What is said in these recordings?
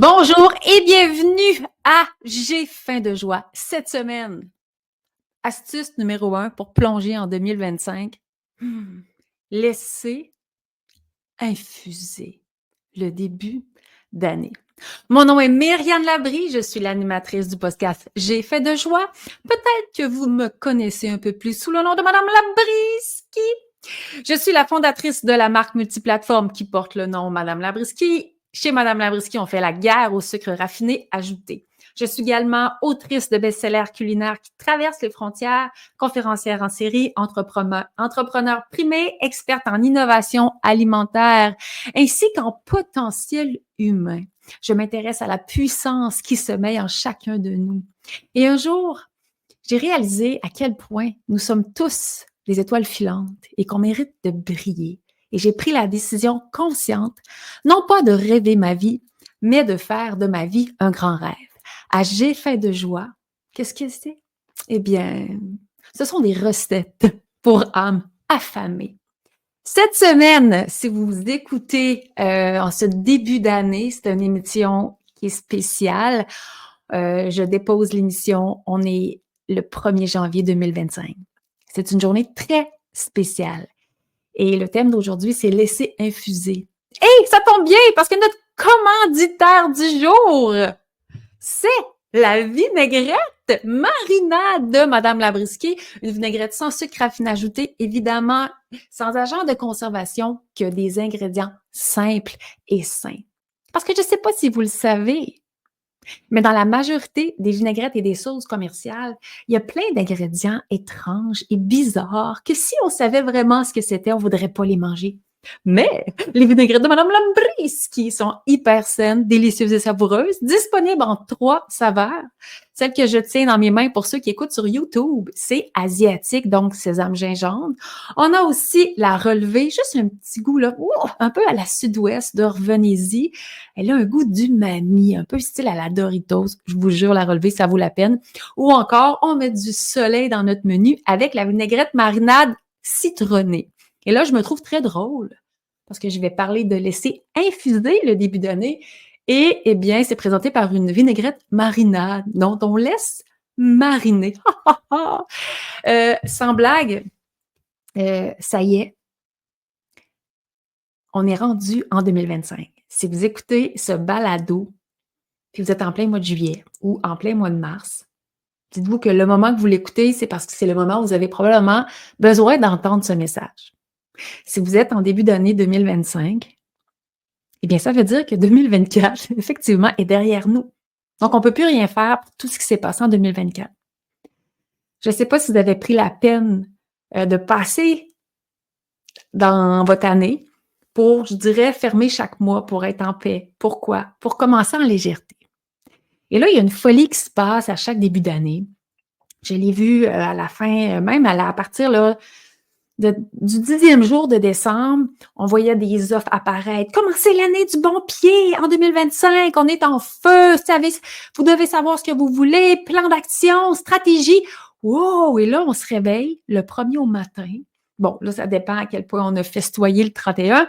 Bonjour et bienvenue à J'ai faim de joie. Cette semaine, astuce numéro 1 pour plonger en 2025. Laissez infuser le début d'année. Mon nom est Myriane Labrie, je suis l'animatrice du podcast J'ai fait de joie. Peut-être que vous me connaissez un peu plus sous le nom de Madame Labriski. Je suis la fondatrice de la marque multiplateforme qui porte le nom Madame Labriski. Chez Madame Labriski, on fait la guerre au sucre raffiné ajouté. Je suis également autrice de best-sellers culinaires qui traversent les frontières, conférencière en série, entrepreneur primé, experte en innovation alimentaire, ainsi qu'en potentiel humain. Je m'intéresse à la puissance qui sommeille en chacun de nous. Et un jour, j'ai réalisé à quel point nous sommes tous des étoiles filantes et qu'on mérite de briller. Et j'ai pris la décision consciente, non pas de rêver ma vie, mais de faire de ma vie un grand rêve. À J'ai faim de joie, qu'est-ce que c'est? Eh bien, ce sont des recettes pour âmes affamées. Cette semaine, si vous écoutez en ce début d'année, c'est une émission qui est spéciale. Je dépose l'émission, on est le 1er janvier 2025. C'est une journée très spéciale. Et le thème d'aujourd'hui, c'est laisser infuser. Hey, ça tombe bien parce que notre commanditaire du jour, c'est la vinaigrette marinade de Madame Labriski. Une vinaigrette sans sucre raffiné ajouté, évidemment, sans agent de conservation, que des ingrédients simples et sains. Parce que je ne sais pas si vous le savez, mais dans la majorité des vinaigrettes et des sauces commerciales, il y a plein d'ingrédients étranges et bizarres que si on savait vraiment ce que c'était, on ne voudrait pas les manger. Mais les vinaigrettes de Madame Labriski sont hyper saines, délicieuses et savoureuses, disponibles en 3 saveurs. Celle que je tiens dans mes mains pour ceux qui écoutent sur YouTube, c'est asiatique, donc sésame gingembre. On a aussi la relevée, juste un petit goût là, un peu à la sud-ouest de revenez-y. Elle a un goût d'umami, un peu style à la Doritos. Je vous jure, la relevée, ça vaut la peine. Ou encore, on met du soleil dans notre menu avec la vinaigrette marinade citronnée. Et là, je me trouve très drôle parce que je vais parler de laisser infuser le début d'année. Et, eh bien, c'est présenté par une vinaigrette marinade, dont on laisse mariner. Sans blague, ça y est, on est rendu en 2025. Si vous écoutez ce balado, puis vous êtes en plein mois de juillet ou en plein mois de mars, dites-vous que le moment que vous l'écoutez, c'est parce que c'est le moment où vous avez probablement besoin d'entendre ce message. Si vous êtes en début d'année 2025, eh bien, ça veut dire que 2024, effectivement, est derrière nous. Donc, on ne peut plus rien faire pour tout ce qui s'est passé en 2024. Je ne sais pas si vous avez pris la peine de passer dans votre année pour, je dirais, fermer chaque mois pour être en paix. Pourquoi? Pour commencer en légèreté. Et là, il y a une folie qui se passe à chaque début d'année. Je l'ai vu à la fin, même à partir là, du 10e jour de décembre, on voyait des offres apparaître. Commencez l'année du bon pied en 2025, on est en feu, vous devez savoir ce que vous voulez, plan d'action, stratégie. Wow! Et là, on se réveille le 1er au matin. Bon, là, ça dépend à quel point on a festoyé le 31.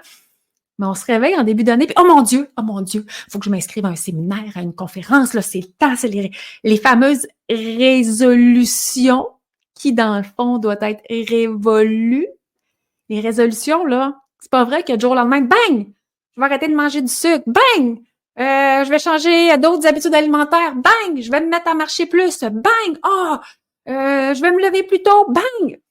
Mais on se réveille en début d'année, puis oh mon Dieu, il faut que je m'inscrive à un séminaire, à une conférence, là, c'est le temps, c'est les fameuses résolutions qui, dans le fond, doivent être révolues. Les résolutions, là, c'est pas vrai que du jour au lendemain, bang! Je vais arrêter de manger du sucre, bang! Je vais changer d'autres habitudes alimentaires, bang! Je vais me mettre à marcher plus, bang! Je vais me lever plus tôt, bang!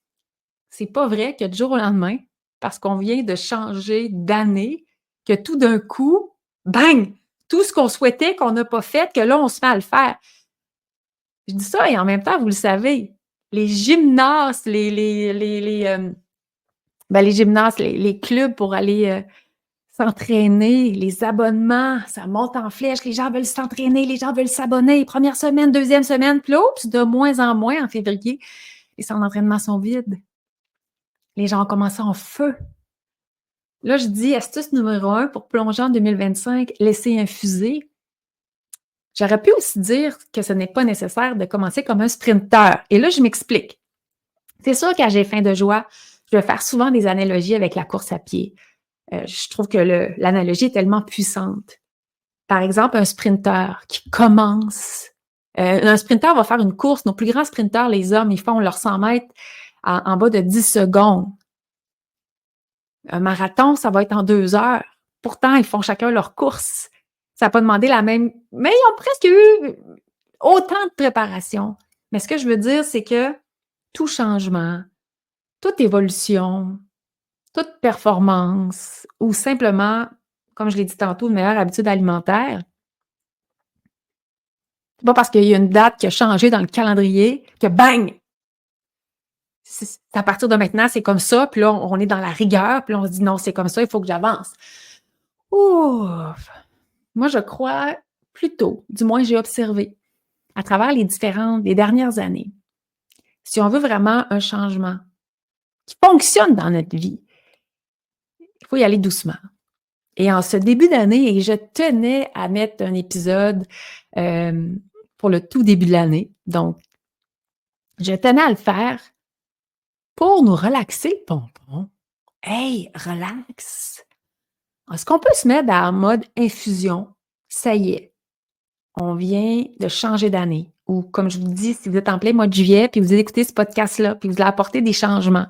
C'est pas vrai que du jour au lendemain, parce qu'on vient de changer d'année, que tout d'un coup, bang! Tout ce qu'on souhaitait, qu'on n'a pas fait, que là, on se met à le faire. Je dis ça et en même temps, vous le savez, les gymnases, les clubs pour aller s'entraîner, les abonnements, ça monte en flèche, les gens veulent s'entraîner, les gens veulent s'abonner. Première semaine, deuxième semaine, puis oups, de moins en moins en février, les centres d'entraînement sont vides. Les gens ont commencé en feu. Là, je dis astuce numéro 1 pour plonger en 2025, laisser infuser. J'aurais pu aussi dire que ce n'est pas nécessaire de commencer comme un sprinteur. Et là, je m'explique. C'est sûr qu'à J'ai faim de joie, je vais faire souvent des analogies avec la course à pied. Je trouve que l'analogie est tellement puissante. Par exemple, un sprinteur qui commence, un sprinteur va faire une course. Nos plus grands sprinteurs, les hommes, ils font leurs 100 mètres en bas de 10 secondes. Un marathon, ça va être en 2 heures. Pourtant, ils font chacun leur course. Ça n'a pas demandé la même... Mais ils ont presque eu autant de préparation. Mais ce que je veux dire, c'est que tout changement, toute évolution, toute performance ou simplement, comme je l'ai dit tantôt, une meilleure habitude alimentaire, c'est pas parce qu'il y a une date qui a changé dans le calendrier que bang! À partir de maintenant, c'est comme ça, puis là, on est dans la rigueur, puis là, on se dit non, c'est comme ça, il faut que j'avance. Ouf! Moi, je crois plutôt, du moins j'ai observé, à travers les dernières années, si on veut vraiment un changement qui fonctionne dans notre vie, il faut y aller doucement. Et en ce début d'année, et je tenais à mettre un épisode pour le tout début de l'année, donc je tenais à le faire pour nous relaxer le pompon. Hey, relax! Est-ce qu'on peut se mettre en mode infusion? Ça y est, on vient de changer d'année. Ou comme je vous dis, si vous êtes en plein mois de juillet, puis vous écoutez ce podcast-là, puis vous voulez apporter des changements,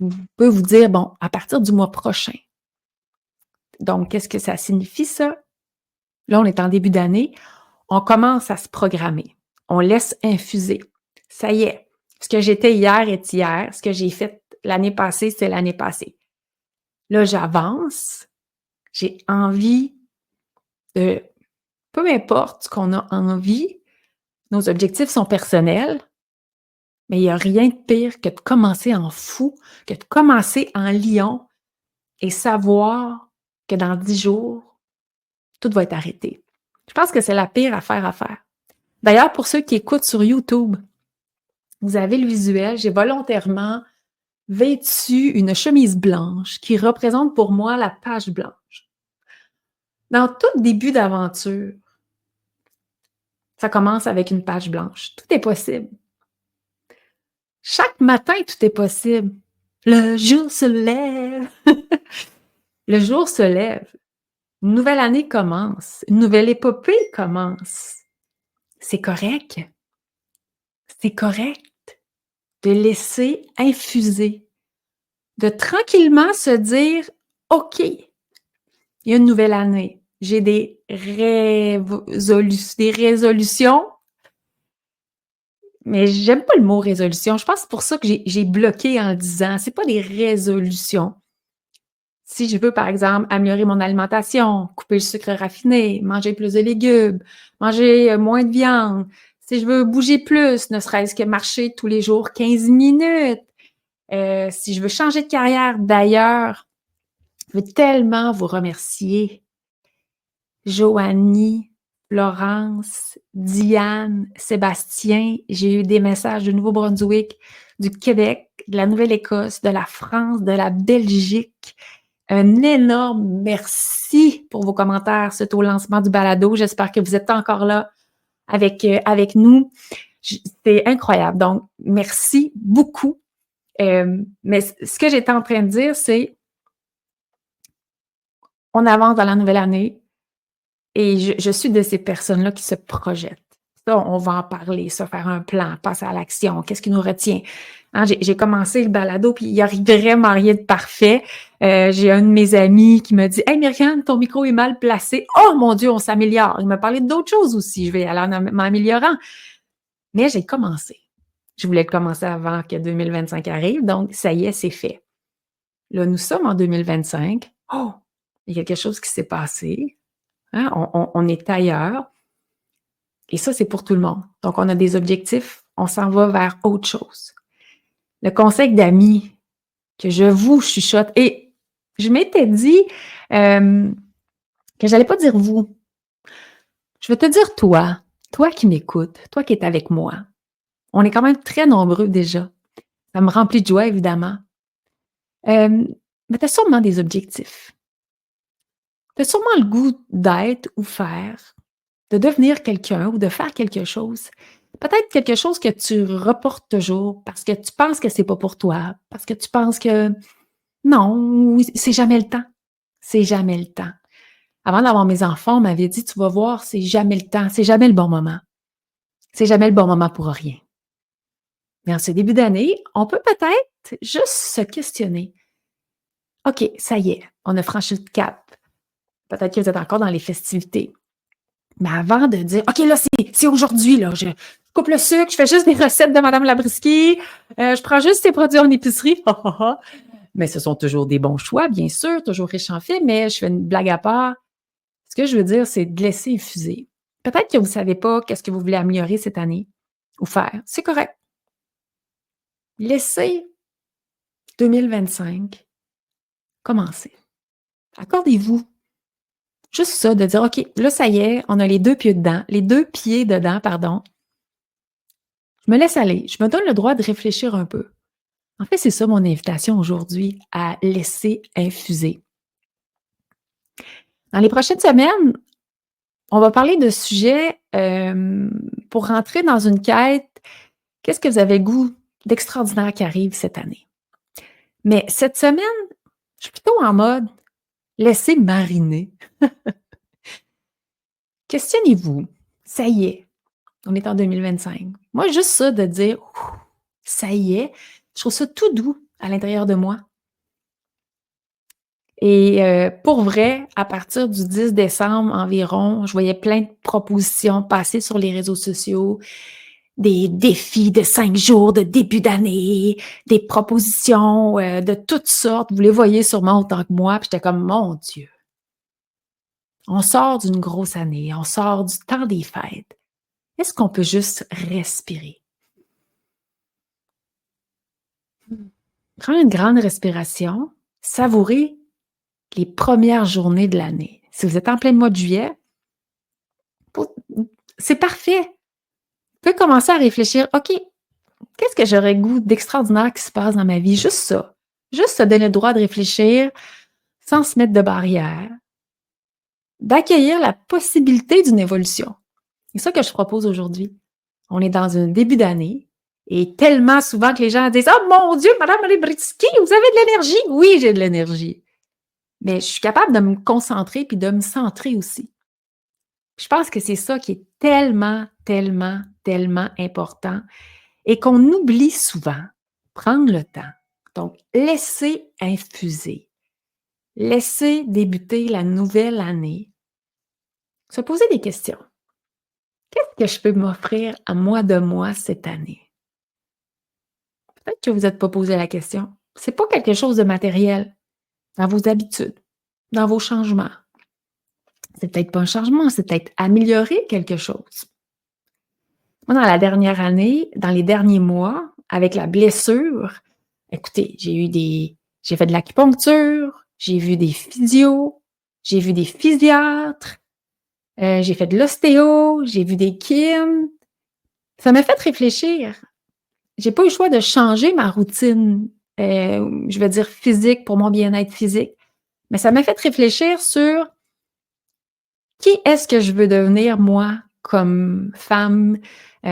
vous pouvez vous dire, bon, à partir du mois prochain. Donc, qu'est-ce que ça signifie, ça? Là, on est en début d'année. On commence à se programmer. On laisse infuser. Ça y est. Ce que j'étais hier est hier. Ce que j'ai fait l'année passée, c'est l'année passée. Là, j'avance. J'ai envie de... Peu importe ce qu'on a envie, nos objectifs sont personnels, mais il n'y a rien de pire que de commencer en fou, que de commencer en lion et savoir que dans 10 jours, tout va être arrêté. Je pense que c'est la pire affaire à faire. D'ailleurs, pour ceux qui écoutent sur YouTube, vous avez le visuel, j'ai volontairement vêtu une chemise blanche qui représente pour moi la page blanche. Dans tout début d'aventure, ça commence avec une page blanche. Tout est possible. Chaque matin, tout est possible. Le jour se lève. Le jour se lève. Une nouvelle année commence. Une nouvelle épopée commence. C'est correct. C'est correct de laisser infuser. De tranquillement se dire, OK, il y a une nouvelle année. J'ai des résolutions. Mais j'aime pas le mot résolution. Je pense que c'est pour ça que j'ai bloqué en disant, c'est pas des résolutions. Si je veux, par exemple, améliorer mon alimentation, couper le sucre raffiné, manger plus de légumes, manger moins de viande, si je veux bouger plus, ne serait-ce que marcher tous les jours 15 minutes, si je veux changer de carrière d'ailleurs, je veux tellement vous remercier. Joanie, Florence, Diane, Sébastien, j'ai eu des messages du Nouveau-Brunswick, du Québec, de la Nouvelle-Écosse, de la France, de la Belgique. Un énorme merci pour vos commentaires suite au lancement du balado. J'espère que vous êtes encore là avec nous. C'est incroyable. Donc, merci beaucoup. Mais ce que j'étais en train de dire, c'est on avance dans la nouvelle année et je suis de ces personnes-là qui se projettent. Ça, on va en parler, ça, faire un plan, passer à l'action, qu'est-ce qui nous retient? Hein, j'ai commencé le balado, puis il n'y a vraiment rien de parfait. J'ai un de mes amis qui me dit « Hey Myriam, ton micro est mal placé. » Oh mon Dieu, on s'améliore. Il m'a parlé d'autres choses aussi. Je vais aller en m'améliorant. Mais j'ai commencé. Je voulais commencer avant que 2025 arrive, donc ça y est, c'est fait. Là, nous sommes en 2025. Oh, il y a quelque chose qui s'est passé. Hein? On est ailleurs. Et ça, c'est pour tout le monde. Donc, on a des objectifs, on s'en va vers autre chose. Le conseil d'amis que je vous chuchote, et je m'étais dit que j'allais pas dire vous. Je vais te dire toi qui m'écoutes, toi qui es avec moi. On est quand même très nombreux déjà. Ça me remplit de joie, évidemment. Mais tu as sûrement des objectifs. Tu as sûrement le goût d'être ou faire, de devenir quelqu'un ou de faire quelque chose. Peut-être quelque chose que tu reportes toujours parce que tu penses que c'est pas pour toi, parce que tu penses que non, c'est jamais le temps. C'est jamais le temps. Avant d'avoir mes enfants, on m'avait dit: «Tu vas voir, c'est jamais le temps, c'est jamais le bon moment. C'est jamais le bon moment pour rien». Mais en ce début d'année, on peut peut-être juste se questionner. OK, ça y est, on a franchi le cap. Peut-être que vous êtes encore dans les festivités. Mais avant de dire: «OK, là, c'est aujourd'hui, là, je coupe le sucre, je fais juste des recettes de madame Labriski, je prends juste ces produits en épicerie». Mais ce sont toujours des bons choix, bien sûr, toujours riches en fibres, mais je fais une blague à part. Ce que je veux dire, c'est de laisser infuser. Peut-être que vous ne savez pas qu'est-ce que vous voulez améliorer cette année ou faire. C'est correct. Laissez 2025 commencer. Accordez-vous juste ça, de dire: «OK, là, ça y est, on a les 2 pieds dedans, pardon. Je me laisse aller. Je me donne le droit de réfléchir un peu». En fait, c'est ça mon invitation aujourd'hui, à laisser infuser. Dans les prochaines semaines, on va parler de sujets, pour rentrer dans une quête. Qu'est-ce que vous avez le goût d'extraordinaire qui arrive cette année? Mais cette semaine, je suis plutôt en mode laisser mariner. Questionnez-vous. Ça y est, on est en 2025. Moi, juste ça de dire: «Ouf, ça y est», je trouve ça tout doux à l'intérieur de moi. Et pour vrai, à partir du 10 décembre environ, je voyais plein de propositions passer sur les réseaux sociaux, des défis de 5 jours de début d'année, des propositions, de toutes sortes. Vous les voyez sûrement autant que moi, puis j'étais comme: «Mon Dieu, on sort d'une grosse année, on sort du temps des fêtes. Est-ce qu'on peut juste respirer?» Prendre une grande respiration, savourer les premières journées de l'année. Si vous êtes en plein mois de juillet, pour c'est parfait. Vous pouvez commencer à réfléchir: «OK, qu'est-ce que j'aurais goût d'extraordinaire qui se passe dans ma vie?» Juste ça. Juste se donner le droit de réfléchir sans se mettre de barrière, d'accueillir la possibilité d'une évolution. C'est ça que je propose aujourd'hui. On est dans un début d'année et tellement souvent que les gens disent: «Oh mon Dieu, madame Lebritsky, vous avez de l'énergie!» Oui, j'ai de l'énergie, mais je suis capable de me concentrer puis de me centrer aussi. Je pense que c'est ça qui est tellement, tellement, tellement important et qu'on oublie souvent. Prendre le temps. Donc, laisser infuser. Laisser débuter la nouvelle année. Se poser des questions. Qu'est-ce que je peux m'offrir à moi de moi cette année? Peut-être que vous n'êtes pas posé la question. C'est pas quelque chose de matériel dans vos habitudes, dans vos changements. C'est peut-être pas un changement, c'est peut-être améliorer quelque chose. Moi, dans la dernière année, dans les derniers mois, avec la blessure, écoutez, j'ai fait de l'acupuncture, j'ai vu des physios, j'ai vu des physiatres, j'ai fait de l'ostéo, j'ai vu des kin. Ça m'a fait réfléchir. J'ai pas eu le choix de changer ma routine, je vais dire physique pour mon bien-être physique, mais ça m'a fait réfléchir sur qui est-ce que je veux devenir moi comme femme, qui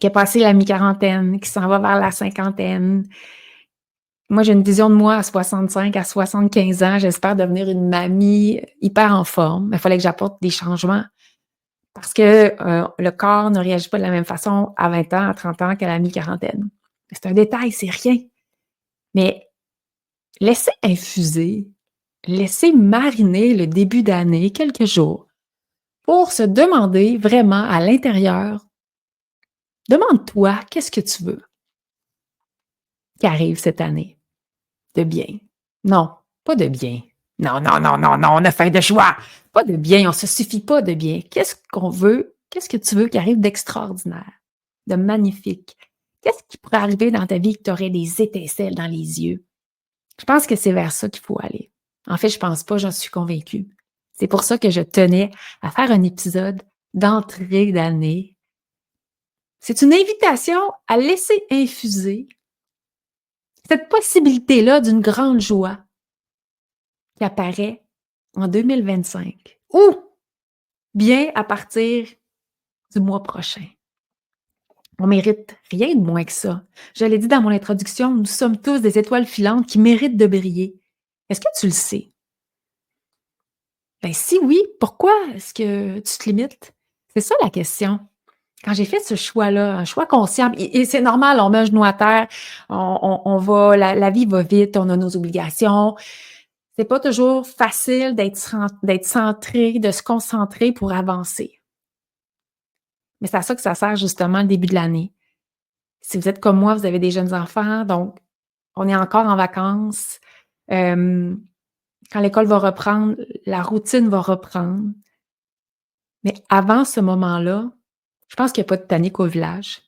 a passé la mi-quarantaine, qui s'en va vers la cinquantaine. Moi, j'ai une vision de moi à 65, à 75 ans. J'espère devenir une mamie hyper en forme. Il fallait que j'apporte des changements parce que le corps ne réagit pas de la même façon à 20 ans, à 30 ans qu'à la mi-quarantaine. C'est un détail, c'est rien. Mais laissez infuser, laissez mariner le début d'année quelques jours pour se demander vraiment à l'intérieur, demande-toi qu'est-ce que tu veux qui arrive cette année de bien. Non, pas de bien. Non, non, non, non, non, on a faim de joie. Pas de bien, on ne se suffit pas de bien. Qu'est-ce qu'on veut? Qu'est-ce que tu veux qui arrive d'extraordinaire, de magnifique? Qu'est-ce qui pourrait arriver dans ta vie que tu aurais des étincelles dans les yeux? Je pense que c'est vers ça qu'il faut aller. En fait, je pense pas, j'en suis convaincue. C'est pour ça que je tenais à faire un épisode d'entrée d'année. C'est une invitation à laisser infuser cette possibilité-là d'une grande joie qui apparaît en 2025 ou bien à partir du mois prochain. On mérite rien de moins que ça. Je l'ai dit dans mon introduction, nous sommes tous des étoiles filantes qui méritent de briller. Est-ce que tu le sais? Ben si oui, pourquoi est-ce que tu te limites? C'est ça la question. Quand j'ai fait ce choix-là, un choix conscient, et c'est normal, on met un genou à terre, on va, la vie va vite, on a nos obligations. C'est pas toujours facile d'être centré, de se concentrer pour avancer. Mais c'est à ça que ça sert justement le début de l'année. Si vous êtes comme moi, vous avez des jeunes enfants, donc on est encore en vacances. Quand l'école va reprendre, la routine va reprendre. Mais avant ce moment-là, je pense qu'il n'y a pas de panique au village.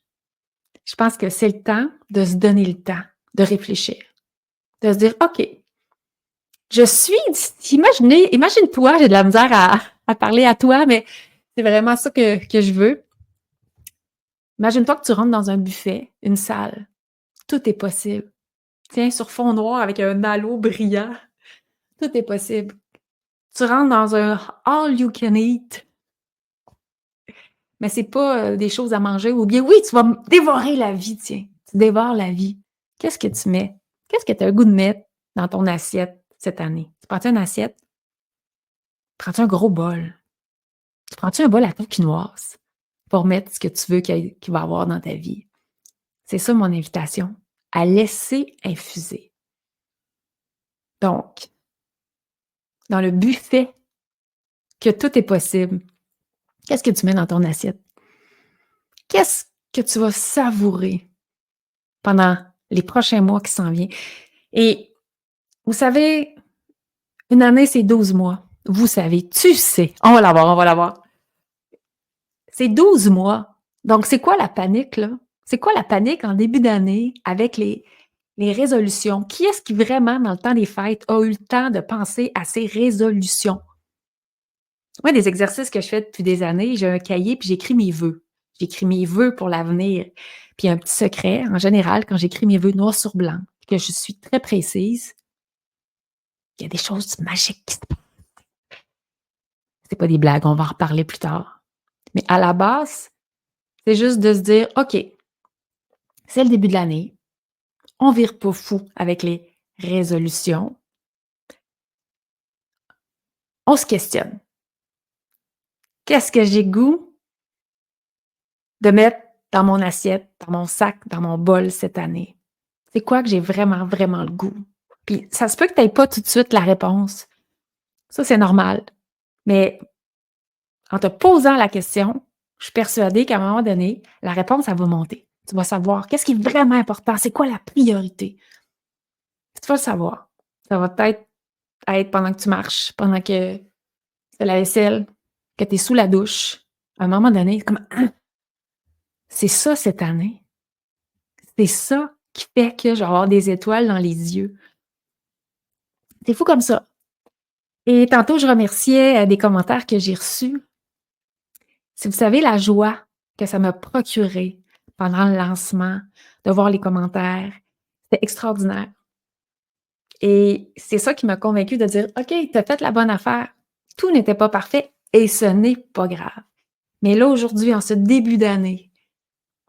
Je pense que c'est le temps de se donner le temps de réfléchir, de se dire, OK, je suis, imagine-toi, j'ai de la misère à parler à toi, mais c'est vraiment ça que je veux. Imagine-toi que tu rentres dans un buffet, une salle. Tout est possible. Tiens, sur fond noir avec un halo brillant. Tout est possible. Tu rentres dans un all you can eat. Mais c'est pas des choses à manger ou bien oui, tu vas dévorer la vie, tiens. Tu dévores la vie. Qu'est-ce que tu mets? Qu'est-ce que tu as le goût de mettre dans ton assiette cette année? Tu prends-tu une assiette? Prends-tu un gros bol? Tu prends-tu un bol à quinoise pour mettre ce que tu veux qu'il va avoir dans ta vie? C'est ça mon invitation, à laisser infuser. Donc, dans le buffet, que tout est possible, qu'est-ce que tu mets dans ton assiette? Qu'est-ce que tu vas savourer pendant les prochains mois qui s'en viennent? Et vous savez, une année, c'est 12 mois. Vous savez, tu sais. On va l'avoir, on va l'avoir. C'est 12 mois. Donc, c'est quoi la panique, là? C'est quoi la panique en début d'année avec les résolutions? Qui est-ce qui vraiment, dans le temps des fêtes, a eu le temps de penser à ses résolutions? Moi, des exercices que je fais depuis des années, j'ai un cahier puis j'écris mes vœux. J'écris mes vœux pour l'avenir. Puis un petit secret, en général, quand j'écris mes vœux noir sur blanc, que je suis très précise, il y a des choses magiques qui se passent. C'est pas des blagues, on va en reparler plus tard. Mais à la base, c'est juste de se dire, OK, c'est le début de l'année, on vire pas fou avec les résolutions. On se questionne. Qu'est-ce que j'ai goût de mettre dans mon assiette, dans mon sac, dans mon bol cette année? C'est quoi que j'ai vraiment, vraiment le goût? Puis ça se peut que tu n'aies pas tout de suite la réponse. Ça, c'est normal. Mais en te posant la question, je suis persuadée qu'à un moment donné, la réponse, elle va monter. Tu vas savoir qu'est-ce qui est vraiment important, c'est quoi la priorité. Tu vas le savoir. Ça va peut-être être pendant que tu marches, pendant que tu fais la vaisselle, que tu es sous la douche. À un moment donné, c'est comme ah, c'est ça cette année. C'est ça qui fait que je vais avoir des étoiles dans les yeux. C'est fou comme ça. Et tantôt, je remerciais des commentaires que j'ai reçus. Si vous savez la joie que ça m'a procuré pendant le lancement, de voir les commentaires, c'était extraordinaire. Et c'est ça qui m'a convaincue de dire, OK, tu as fait la bonne affaire. Tout n'était pas parfait et ce n'est pas grave. Mais là, aujourd'hui, en ce début d'année,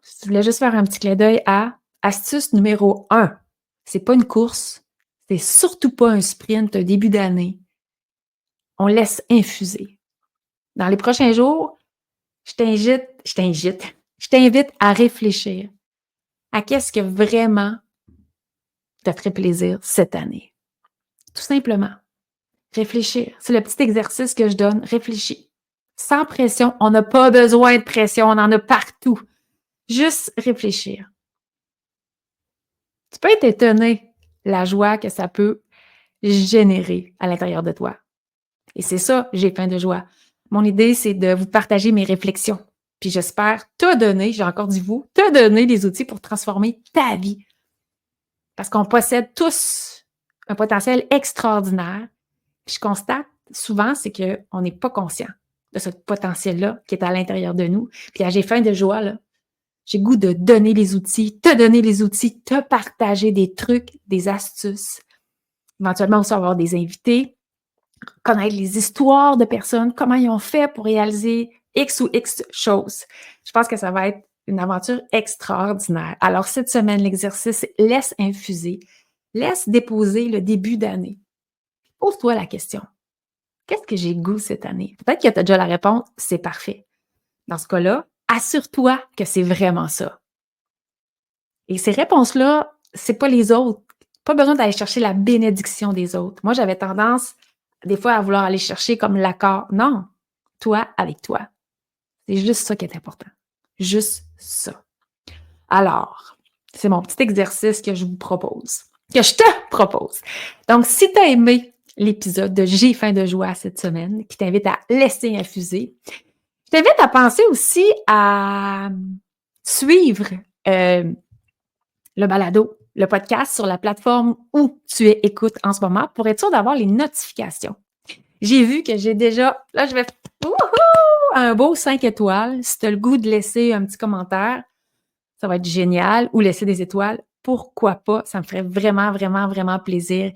je voulais juste faire un petit clin d'œil à astuce numéro 1. C'est pas une course, c'est surtout pas un sprint, un début d'année. On laisse infuser. Dans les prochains jours, je t'invite à réfléchir à qu'est-ce que vraiment te ferait plaisir cette année. Tout simplement. Réfléchir. C'est le petit exercice que je donne. Réfléchis. Sans pression. On n'a pas besoin de pression. On en a partout. Juste réfléchir. Tu peux être étonné la joie que ça peut générer à l'intérieur de toi. Et c'est ça, j'ai faim de joie. Mon idée, c'est de vous partager mes réflexions. Puis j'espère te donner, j'ai encore dit vous, te donner les outils pour transformer ta vie. Parce qu'on possède tous un potentiel extraordinaire. Puis je constate souvent, c'est qu'on n'est pas conscient de ce potentiel-là qui est à l'intérieur de nous. Puis j'ai faim de joie, là. J'ai goût de donner les outils, te partager des trucs, des astuces. Éventuellement aussi avoir des invités, connaître les histoires de personnes, comment ils ont fait pour réaliser X ou X choses. Je pense que ça va être une aventure extraordinaire. Alors, cette semaine, l'exercice, laisse infuser, laisse déposer le début d'année. Pose-toi la question. Qu'est-ce que j'ai goût cette année? Peut-être que tu as déjà la réponse, c'est parfait. Dans ce cas-là, assure-toi que c'est vraiment ça. Et ces réponses-là, c'est pas les autres. Pas besoin d'aller chercher la bénédiction des autres. Moi, j'avais tendance, des fois, à vouloir aller chercher comme l'accord. Non, toi avec toi. C'est juste ça qui est important. Juste ça. Alors, c'est mon petit exercice que je vous propose, que je te propose. Donc, si tu as aimé l'épisode de J'ai faim de joie cette semaine, qui t'invite à laisser infuser, je t'invite à penser aussi à suivre le balado, le podcast sur la plateforme où tu écoutes en ce moment pour être sûr d'avoir les notifications. J'ai vu que j'ai déjà, là, je vais un beau 5 étoiles. Si tu as le goût de laisser un petit commentaire, ça va être génial. Ou laisser des étoiles, pourquoi pas? Ça me ferait vraiment, vraiment, vraiment plaisir.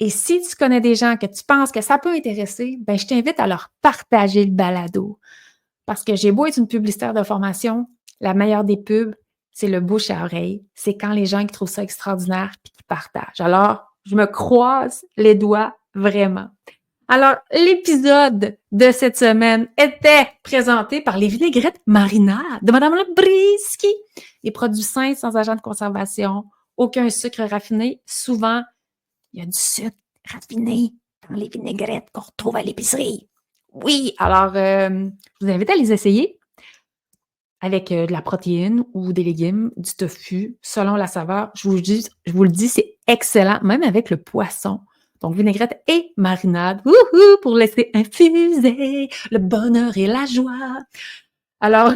Et si tu connais des gens que tu penses que ça peut intéresser, ben je t'invite à leur partager le balado. Parce que j'ai beau être une publicitaire de formation, la meilleure des pubs, c'est le bouche à oreille. C'est quand les gens qui trouvent ça extraordinaire et qui partagent. Alors, je me croise les doigts vraiment. Alors, l'épisode de cette semaine était présenté par les vinaigrettes marinades de Mme Labriskie. Des produits sains sans agent de conservation, aucun sucre raffiné. Souvent, il y a du sucre raffiné dans les vinaigrettes qu'on retrouve à l'épicerie. Oui, alors, je vous invite à les essayer avec de la protéine ou des légumes, du tofu, selon la saveur. Je vous le dis, c'est excellent, même avec le poisson. Donc, vinaigrette et marinade, pour laisser infuser le bonheur et la joie. Alors,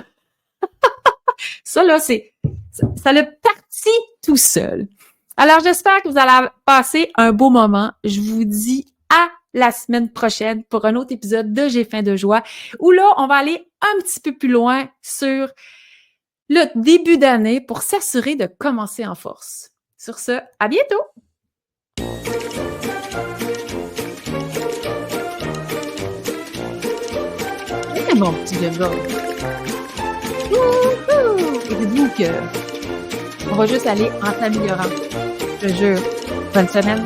ça là, ça le parti tout seul. Alors, j'espère que vous allez passer un beau moment. Je vous dis à la semaine prochaine pour un autre épisode de J'ai faim de joie, où là, on va aller un petit peu plus loin sur le début d'année pour s'assurer de commencer en force. Sur ce, à bientôt! C'est mon petit jingle. Et dites-vous que on va juste aller en s'améliorant. Je te jure. Bonne semaine.